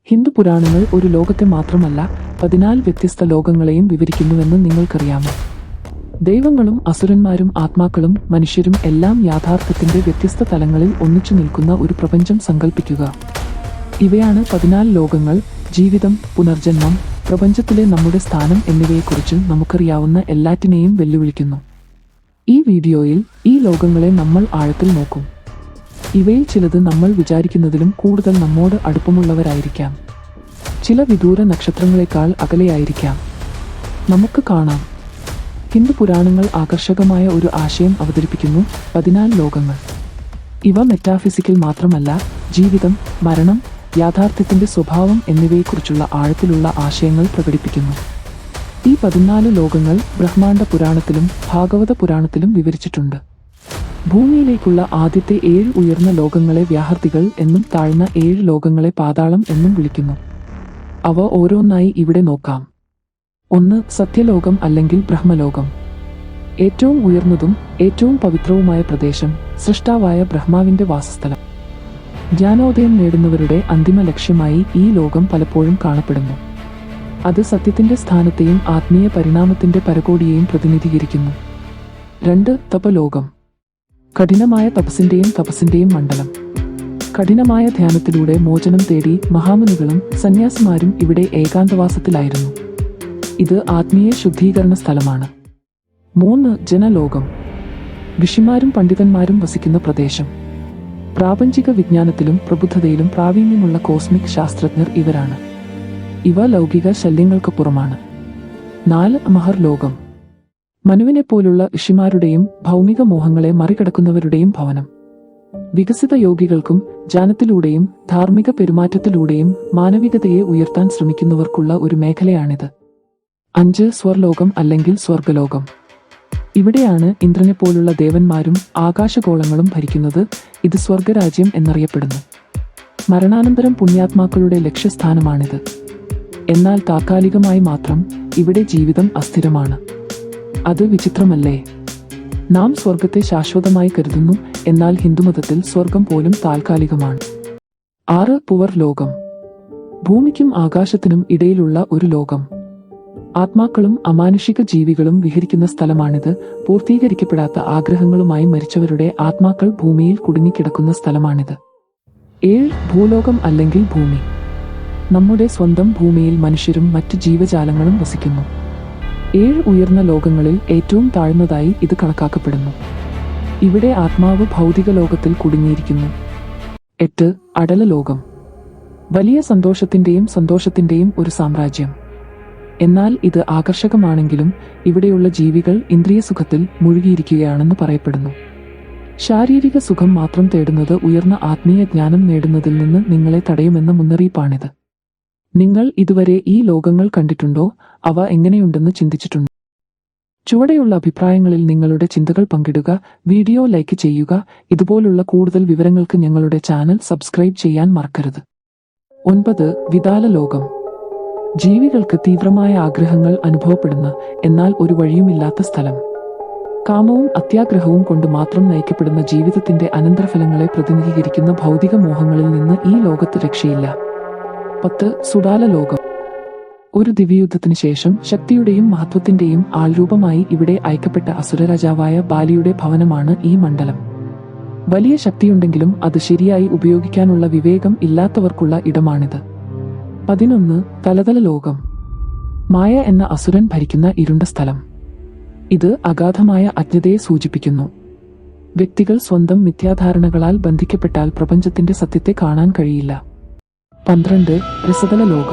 ഹിന്ദു പുരാണങ്ങൾ ഒരു ലോകത്തെ മാത്രമല്ല 14 വ്യത്യസ്ത ലോകങ്ങളെയും വിവരിക്കുന്നുവെന്ന് നിങ്ങൾക്കറിയാമോ? ദൈവങ്ങളും അസുരന്മാരും ആത്മാക്കളും മനുഷ്യരും എല്ലാം യാഥാർത്ഥ്യത്തിന്റെ വ്യത്യസ്ത തലങ്ങളിൽ ഒന്നിച്ചു നിൽക്കുന്ന ഒരു പ്രപഞ്ചം സങ്കല്പിക്കുക. ഇവയാണ് 14 ലോകങ്ങൾ. ജീവിതം, പുനർജന്മം, പ്രപഞ്ചത്തിലെ നമ്മുടെ സ്ഥാനം എന്നിവയെക്കുറിച്ച് നമുക്കറിയാവുന്ന എല്ലാറ്റിനെയും വെല്ലുവിളിക്കുന്നു. ഈ വീഡിയോയിൽ ഈ ലോകങ്ങളെ നമ്മൾ ആഴത്തിൽ നോക്കും. ഇവയിൽ ചിലത് നമ്മൾ വിചാരിക്കുന്നതിലും കൂടുതൽ നമ്മോട് അടുപ്പമുള്ളവരായിരിക്കാം. ചില വിദൂര നക്ഷത്രങ്ങളെക്കാൾ അകലെയായിരിക്കാം. നമുക്ക് കാണാം. ഹിന്ദു പുരാണങ്ങൾ ആകർഷകമായ ഒരു ആശയം അവതരിപ്പിക്കുന്നു: 14 ലോകങ്ങൾ. ഇവ മെറ്റാഫിസിക്കൽ മാത്രമല്ല, ജീവിതം, മരണം, യാഥാർത്ഥ്യത്തിന്റെ സ്വഭാവം എന്നിവയെക്കുറിച്ചുള്ള ആഴത്തിലുള്ള ആശയങ്ങൾ പ്രകടിപ്പിക്കുന്നു. ഈ 14 ലോകങ്ങൾ ബ്രഹ്മാണ്ഡ പുരാണത്തിലും ഭാഗവത പുരാണത്തിലും വിവരിച്ചിട്ടുണ്ട്. ഭൂമിയിലേക്കുള്ള ആദ്യത്തെ 7 ഉയർന്ന ലോകങ്ങളെ വ്യാഹൃതികൾ എന്നും താഴ്ന്ന 7 ലോകങ്ങളെ പാതാളം എന്നും വിളിക്കുന്നു. അവ ഓരോന്നായി ഇവിടെ നോക്കാം. 1. സത്യലോകം അല്ലെങ്കിൽ ബ്രഹ്മലോകം. ഏറ്റവും ഉയർന്നതും ഏറ്റവും പവിത്രവുമായ പ്രദേശം, സൃഷ്ടാവായ ബ്രഹ്മാവിന്റെ വാസസ്ഥലം. ജ്ഞാനോദയം നേടുന്നവരുടെ അന്തിമ ലക്ഷ്യമായി ഈ ലോകം പലപ്പോഴും കാണപ്പെടുന്നു. അത് സത്യത്തിന്റെ സ്ഥാനത്തെയും ആത്മീയ പരിണാമത്തിന്റെ പരകോടിയെയും പ്രതിനിധീകരിക്കുന്നു. 2. തപലോകം. കഠിനമായ തപസ്സിന്റെയും മണ്ഡലം. കഠിനമായ ധ്യാനത്തിലൂടെ മോചനം തേടി മഹാമുനികളും സന്യാസിമാരും ഇവിടെ ഏകാന്തവാസത്തിലായിരുന്നു. ഇത് ആത്മീയ ശുദ്ധീകരണ സ്ഥലമാണ്. 3. ജനലോകം. ഋഷിമാരും പണ്ഡിതന്മാരും വസിക്കുന്ന പ്രദേശം. പ്രാപഞ്ചിക വിജ്ഞാനത്തിലും പ്രബുദ്ധതയിലും പ്രാവീണ്യമുള്ള കോസ്മിക് ശാസ്ത്രജ്ഞർ ഇവരാണ്. ഇവ ലൗകിക ശല്യങ്ങൾക്കപ്പുറമാണ്. 4. മഹർലോകം. മനുവിനെപ്പോലുള്ള ഋഷിമാരുടെയും ഭൗമിക മോഹങ്ങളെ മറികടക്കുന്നവരുടെയും ഭവനം. വികസിത യോഗികൾക്കും ജ്ഞാനത്തിലൂടെയും ധാർമ്മിക പെരുമാറ്റത്തിലൂടെയും മാനവികതയെ ഉയർത്താൻ ശ്രമിക്കുന്നവർക്കുള്ള ഒരു മേഖലയാണിത്. 5. സ്വർലോകം അല്ലെങ്കിൽ സ്വർഗലോകം. ഇവിടെയാണ് ഇന്ദ്രനെപ്പോലുള്ള ദേവന്മാരും ആകാശഗോളങ്ങളും ഭരിക്കുന്നത്. ഇത് സ്വർഗരാജ്യം എന്നറിയപ്പെടുന്നു. മരണാനന്തരം പുണ്യാത്മാക്കളുടെ ലക്ഷ്യസ്ഥാനമാണിത്. എന്നാൽ താൽക്കാലികമായി മാത്രം. ഇവിടെ ജീവിതം അസ്ഥിരമാണ്. അത് വിചിത്രമല്ലേ? നാം സ്വർഗത്തെ ശാശ്വതമായി കരുതുന്നു, എന്നാൽ ഹിന്ദുമതത്തിൽ സ്വർഗം പോലും താൽക്കാലികമാണ്. 6. പുവർലോകം. ഭൂമിക്കും ആകാശത്തിനും ഇടയിലുള്ള ഒരു ലോകം. ആത്മാക്കളും അമാനുഷിക ജീവികളും വിഹരിക്കുന്ന സ്ഥലമാണിത്. പൂർത്തീകരിക്കപ്പെടാത്ത ആഗ്രഹങ്ങളുമായി മരിച്ചവരുടെ ആത്മാക്കൾ ഭൂമിയിൽ കുടുങ്ങിക്കിടക്കുന്ന സ്ഥലമാണിത്. 7. ഭൂലോകം അല്ലെങ്കിൽ ഭൂമി. നമ്മുടെ സ്വന്തം ഭൂമിയിൽ മനുഷ്യരും മറ്റ് ജീവജാലങ്ങളും വസിക്കുന്നു. 7 ഉയർന്ന ലോകങ്ങളിൽ ഏറ്റവും താഴ്ന്നതായി ഇത് കണക്കാക്കപ്പെടുന്നു. ഇവിടെ ആത്മാവ് ഭൗതിക ലോകത്തിൽ കുടുങ്ങിയിരിക്കുന്നു. 8. അടലലോകം. വലിയ സന്തോഷത്തിന്റെയും ഒരു സാമ്രാജ്യം. എന്നാൽ ഇത് ആകർഷകമാണെങ്കിലും ഇവിടെയുള്ള ജീവികൾ ഇന്ദ്രിയ സുഖത്തിൽ മുഴുകിയിരിക്കുകയാണെന്ന് പറയപ്പെടുന്നു. ശാരീരിക സുഖം മാത്രം തേടുന്നത് ഉയർന്ന ആത്മീയ ജ്ഞാനം നേടുന്നതിൽ നിന്ന് നിങ്ങളെ തടയുമെന്ന മുന്നറിയിപ്പാണിത്. നിങ്ങൾ ഇതുവരെ ഈ ലോകങ്ങൾ കണ്ടിട്ടുണ്ടോ? അവ എങ്ങനെയുണ്ടെന്ന് ചിന്തിച്ചിട്ടുണ്ടോ? ചുവടെയുള്ള അഭിപ്രായങ്ങളിൽ നിങ്ങളുടെ ചിന്തകൾ പങ്കിടുക. വീഡിയോ ലൈക്ക് ചെയ്യുക. ഇതുപോലുള്ള കൂടുതൽ വിവരങ്ങൾക്ക് ഞങ്ങളുടെ ചാനൽ സബ്സ്ക്രൈബ് ചെയ്യാൻ മറക്കരുത്. 9. വിതാല ലോകം. ജീവികൾക്ക് തീവ്രമായ ആഗ്രഹങ്ങൾ അനുഭവപ്പെടുന്ന, എന്നാൽ ഒരു വഴിയുമില്ലാത്ത സ്ഥലം. കാമവും അത്യാഗ്രഹവും കൊണ്ട് മാത്രം നയിക്കപ്പെടുന്ന ജീവിതത്തിന്റെ അനന്തരഫലങ്ങളെ പ്രതിനിധീകരിക്കുന്ന ഭൗതിക മോഹങ്ങളിൽ നിന്ന് ഈ ലോകത്ത് രക്ഷയില്ല. 10. സുഡാല ലോകം. ഒരു ദിവ്യയുദ്ധത്തിന് ശേഷം ശക്തിയുടെയും മഹത്വത്തിന്റെയും ആൾരൂപമായി ഇവിടെ അയക്കപ്പെട്ട അസുരരാജാവായ ബാലിയുടെ ഭവനമാണ് ഈ മണ്ഡലം. വലിയ ശക്തിയുണ്ടെങ്കിലും അത് ശരിയായി ഉപയോഗിക്കാനുള്ള വിവേകം ഇല്ലാത്തവർക്കുള്ള ഇടമാണിത്. 11. തലതല ലോകം. മായ എന്ന അസുരൻ ഭരിക്കുന്ന ഇരുണ്ട സ്ഥലം. ഇത് അഗാധമായ അജ്ഞതയെ സൂചിപ്പിക്കുന്നു. വ്യക്തികൾ സ്വന്തം മിഥ്യാധാരണകളാൽ ബന്ധിക്കപ്പെട്ടാൽ പ്രപഞ്ചത്തിന്റെ സത്യത്തെ കാണാൻ കഴിയില്ല. 12. രസതല ലോക.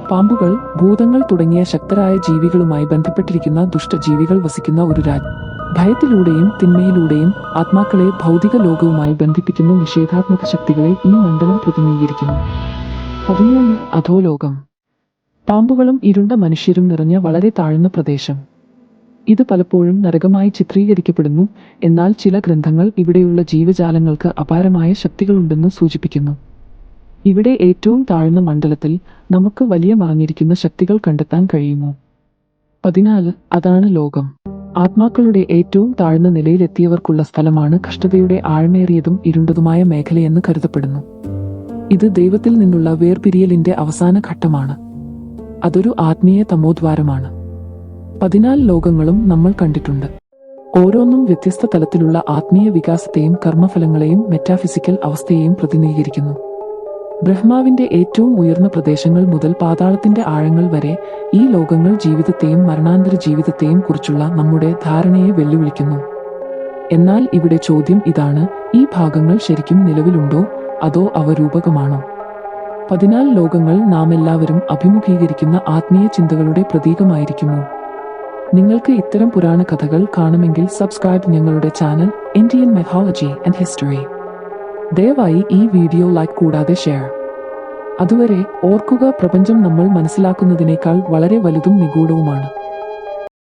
പാമ്പുകൾ, ഭൂതങ്ങൾ തുടങ്ങിയ ശക്തരായ ജീവികളുമായി ബന്ധപ്പെട്ടിരിക്കുന്ന ദുഷ്ടജീവികൾ വസിക്കുന്ന ഒരു രാജ്യം. ഭയത്തിലൂടെയും തിന്മയിലൂടെയും ആത്മാക്കളെ ഭൗതിക ലോകവുമായി ബന്ധിപ്പിക്കുന്ന നിഷേധാത്മക ശക്തികളെ ഈ മണ്ഡലം പ്രതിനിധീകരിക്കുന്നു. 13. അധോലോകം. പാമ്പുകളും ഇരുണ്ട മനുഷ്യരും നിറഞ്ഞ വളരെ താഴ്ന്ന പ്രദേശം. ഇത് പലപ്പോഴും നരകമായി ചിത്രീകരിക്കപ്പെടുന്നു, എന്നാൽ ചില ഗ്രന്ഥങ്ങൾ ഇവിടെയുള്ള ജീവജാലങ്ങൾക്ക് അപാരമായ ശക്തികളുണ്ടെന്ന് സൂചിപ്പിക്കുന്നു. ഇവിടെ ഏറ്റവും താഴ്ന്ന മണ്ഡലത്തിൽ നമുക്ക് വലിയ മറഞ്ഞിരിക്കുന്ന ശക്തികൾ കണ്ടെത്താൻ കഴിയുമോ? 14. അതാണ് ലോകം. ആത്മാക്കളുടെ ഏറ്റവും താഴ്ന്ന നിലയിലെത്തിയവർക്കുള്ള സ്ഥലമാണ് കഷ്ടതയുടെ ആഴമേറിയതും ഇരുണ്ടതുമായ മേഖലയെന്ന് കരുതപ്പെടുന്നു. ഇത് ദൈവത്തിൽ നിന്നുള്ള വേർപിരിയലിന്റെ അവസാന ഘട്ടമാണ്. അതൊരു ആത്മീയ തമോദ്വാരമാണ്. 14 ലോകങ്ങളും നമ്മൾ കണ്ടിട്ടുണ്ട്. ഓരോന്നും വ്യത്യസ്ത തലത്തിലുള്ള ആത്മീയ വികാസത്തെയും കർമ്മഫലങ്ങളെയും മെറ്റാഫിസിക്കൽ അവസ്ഥയെയും പ്രതിനിധീകരിക്കുന്നു. ബ്രഹ്മാവിന്റെ ഏറ്റവും ഉയർന്ന പ്രദേശങ്ങൾ മുതൽ പാതാളത്തിന്റെ ആഴങ്ങൾ വരെ ഈ ലോകങ്ങൾ ജീവിതത്തെയും മരണാന്തര ജീവിതത്തെയും കുറിച്ചുള്ള നമ്മുടെ ധാരണയെ വെല്ലുവിളിക്കുന്നു. എന്നാൽ ഇവിടെ ചോദ്യം ഇതാണ്: ഈ ഭാഗങ്ങൾ ശരിക്കും നിലവിലുണ്ടോ, അതോ അവ രൂപകമാണോ? 14 ലോകങ്ങൾ നാമെല്ലാവരും അഭിമുഖീകരിക്കുന്ന ആത്മീയ ചിന്തകളുടെ പ്രതീകമായിരിക്കുമോ? നിങ്ങൾക്ക് ഇത്തരം പുരാണ കഥകൾ കാണുമെങ്കിൽ സബ്സ്ക്രൈബ് ഞങ്ങളുടെ ചാനൽ ഇന്ത്യൻ മെഥോളജി ആൻഡ് ഹിസ്റ്ററി. ദയവായി ഈ വീഡിയോ ലൈക്ക് കൂടാതെ ഷെയർ. അതുവരെ ഓർക്കുക, പ്രപഞ്ചം നമ്മൾ മനസ്സിലാക്കുന്നതിനേക്കാൾ വളരെ വലുതും നിഗൂഢവുമാണ്.